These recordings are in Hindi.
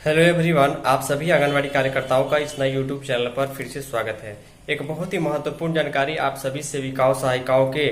हेलो एवरीवन, आप सभी आंगनवाड़ी कार्यकर्ताओं का इस नए यूट्यूब चैनल पर फिर से स्वागत है। एक बहुत ही महत्वपूर्ण जानकारी आप सभी सेविकाओं सहायिकाओं के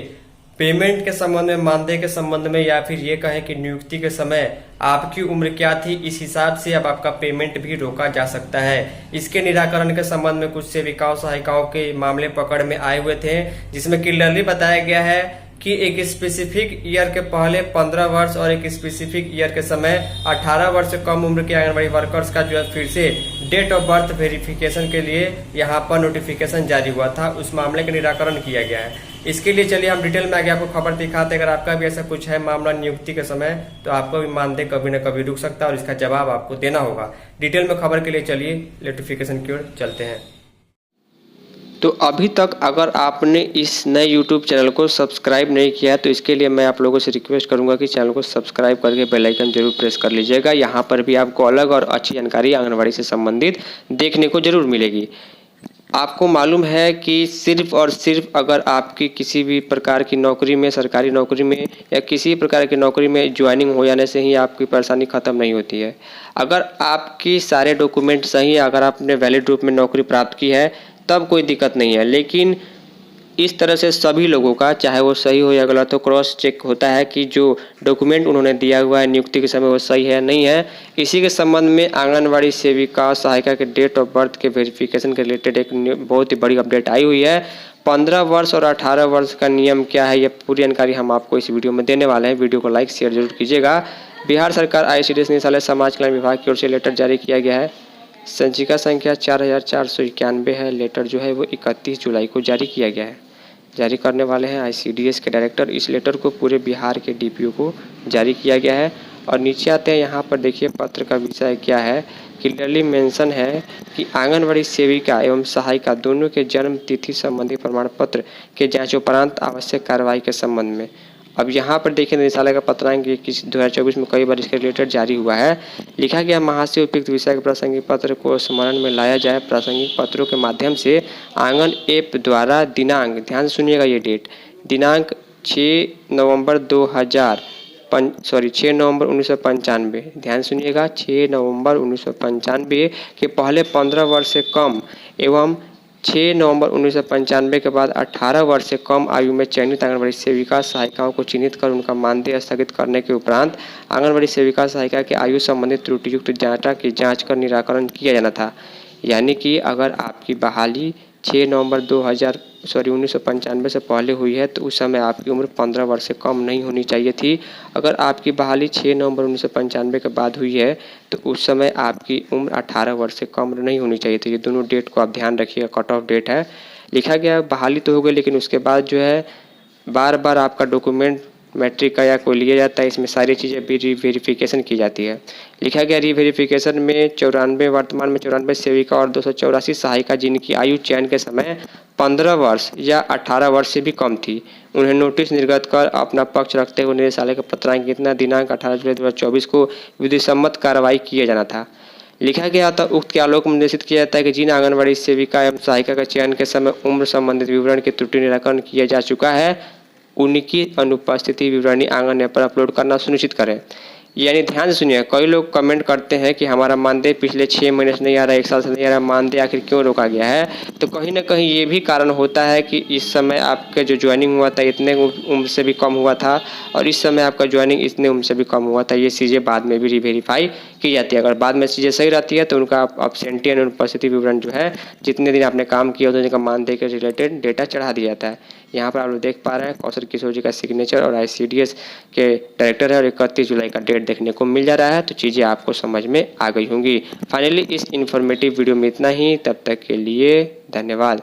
पेमेंट के संबंध में, मानदेय के संबंध में, या फिर ये कहें कि नियुक्ति के समय आपकी उम्र क्या थी, इस हिसाब से अब आपका पेमेंट भी रोका जा सकता है। इसके निराकरण के संबंध में कुछ सेविकाओं सहायिकाओं के मामले पकड़ में आए हुए थे, जिसमें क्लियरली बताया गया है कि एक स्पेसिफिक ईयर के पहले 15 वर्ष और एक स्पेसिफिक ईयर के समय 18 वर्ष से कम उम्र के आंगनबाड़ी वर्कर्स का जो है फिर से डेट ऑफ बर्थ वेरिफिकेशन के लिए यहाँ पर नोटिफिकेशन जारी हुआ था। उस मामले का निराकरण किया गया है। इसके लिए चलिए हम डिटेल में आगे आपको खबर दिखाते हैं। अगर आपका भी ऐसा कुछ है मामला नियुक्ति के समय, तो आपको भी मानदेय कभी न कभी रुक सकता है और इसका जवाब आपको देना होगा। डिटेल में खबर के लिए चलिए नोटिफिकेशन की ओर चलते हैं। तो अभी तक अगर आपने इस नए YouTube चैनल को सब्सक्राइब नहीं किया है, तो इसके लिए मैं आप लोगों से रिक्वेस्ट करूंगा कि चैनल को सब्सक्राइब करके बेल आइकन जरूर प्रेस कर लीजिएगा। यहाँ पर भी आपको अलग और अच्छी जानकारी आंगनबाड़ी से संबंधित देखने को जरूर मिलेगी। आपको मालूम है कि सिर्फ और सिर्फ अगर आपकी किसी भी प्रकार की नौकरी में, सरकारी नौकरी में या किसी प्रकार की नौकरी में ज्वाइनिंग हो जाने से ही आपकी परेशानी ख़त्म नहीं होती है। अगर आपकी सारे डॉक्यूमेंट सही है, अगर आपने वैलिड रूप में नौकरी प्राप्त की है, तब कोई दिक्कत नहीं है। लेकिन इस तरह से सभी लोगों का, चाहे वो सही हो या गलत हो, क्रॉस चेक होता है कि जो डॉक्यूमेंट उन्होंने दिया हुआ है नियुक्ति के समय वो सही है नहीं है। इसी के संबंध में आंगनवाड़ी सेविका सहायिका के डेट ऑफ बर्थ के वेरिफिकेशन के रिलेटेड एक बहुत ही बड़ी अपडेट आई हुई है। 15 वर्ष और 18 वर्ष का नियम क्या है, ये पूरी जानकारी हम आपको इस वीडियो में देने वाले हैं। वीडियो को लाइक शेयर जरूर कीजिएगा। बिहार सरकार ICDS निदेशालय समाज कल्याण विभाग की ओर से लेटर जारी किया गया है। संचिका संख्या 4491 है। लेटर जो है वो 31 जुलाई को जारी किया गया है। जारी करने वाले हैं ICDS के डायरेक्टर। इस लेटर को पूरे बिहार के DPO को जारी किया गया है। और नीचे आते हैं, यहाँ पर देखिए पत्र का विषय क्या है। क्लियरली मेंशन है कि आंगनबाड़ी सेविका एवं सहायिका दोनों के जन्म तिथि संबंधी प्रमाण पत्र के जांच उपरांत आवश्यक कार्रवाई के संबंध में। अब यहाँ पर देखिए निदेशालय का पत्रांक 21/2024 में कई बार इसके रिलेटेड जारी हुआ है। लिखा गया, महाशय उपयुक्त विषय के प्रासंगिक पत्र को स्मरण में लाया जाए। प्रासंगिक पत्रों के माध्यम से आंगन ऐप द्वारा दिनांक, ध्यान सुनिएगा ये डेट, दिनांक 6 नवंबर 1995, ध्यान सुनिएगा, 6 नवंबर 1995 के पहले 15 वर्ष से कम एवं 6 नवंबर 1995 के बाद 18 वर्ष से कम आयु में चयनित आंगनबाड़ी सेविका सहायिकाओं को चिन्हित कर उनका मानदेय स्थगित करने के उपरांत आंगनबाड़ी सेविका सहायिका के आयु संबंधित त्रुटियुक्त डाटा की जांच कर निराकरण किया जाना था। यानी कि अगर आपकी बहाली 6 नवंबर 1995 से पहले हुई है, तो उस समय आपकी उम्र 15 वर्ष से कम नहीं होनी चाहिए थी। अगर आपकी बहाली 6 नवंबर 1995 के बाद हुई है, तो उस समय आपकी उम्र 18 वर्ष से कम नहीं होनी चाहिए थी। ये दोनों डेट को आप ध्यान रखिएगा, कट ऑफ डेट है। लिखा गया बहाली तो हो गई, लेकिन उसके बाद जो है बार बार आपका डॉक्यूमेंट मैट्रिक का या कोई लिया जाता है, इसमें सारी चीज़ें भी रीवेरिफिकेशन की जाती है। लिखा गया रीवेरिफिकेशन में 94, वर्तमान में 94 सेविका और 284 सहायिका जिनकी आयु चयन के समय 15 वर्ष या 18 वर्ष से भी कम थी, उन्हें नोटिस निर्गत कर अपना पक्ष रखते हुए निदेशालय का पत्रांक इतना दिनांक 18 जुलाई 2024 को विधिसम्मत कार्रवाई किया जाना था। लिखा गया था, उक्त के आलोक में निर्देशित किया जाता है कि जिन आंगनबाड़ी सेविका एवं सहायिका का चयन के समय उम्र संबंधित विवरण की त्रुटि निराकरण किया जा चुका है, उनकी अनुपस्थिति विवरणी आंगन ऐप पर अपलोड करना सुनिश्चित करें। यानी ध्यान से सुनिए, कई लोग कमेंट करते हैं कि हमारा मानदेय पिछले 6 महीने से नहीं आ रहा, 1 साल से नहीं आ रहा, मानदेय आखिर क्यों रोका गया है। तो कहीं ना कहीं ये भी कारण होता है कि इस समय आपका जो ज्वाइनिंग हुआ था इतने उम्र से भी कम हुआ था, और इस समय आपका ज्वाइनिंग इतने उम्र से भी कम हुआ था। ये चीज़ें बाद में भी रीवेरीफाई की जाती है। अगर बाद में चीज़ें सही रहती है तो उनका अपसेंटी यानी अनुपस्थिति विवरण जो है, जितने दिन आपने काम किया उतने दिन का मानदेय के रिलेटेड डेटा चढ़ा दिया जाता है। यहाँ पर आप लोग देख पा रहे हैं कौशल किशोर जी का सिग्नेचर और ICDS के डायरेक्टर है, और 31 जुलाई का डेट देखने को मिल जा रहा है। तो चीज़ें आपको समझ में आ गई होंगी। फाइनली इस इन्फॉर्मेटिव वीडियो में इतना ही। तब तक के लिए धन्यवाद।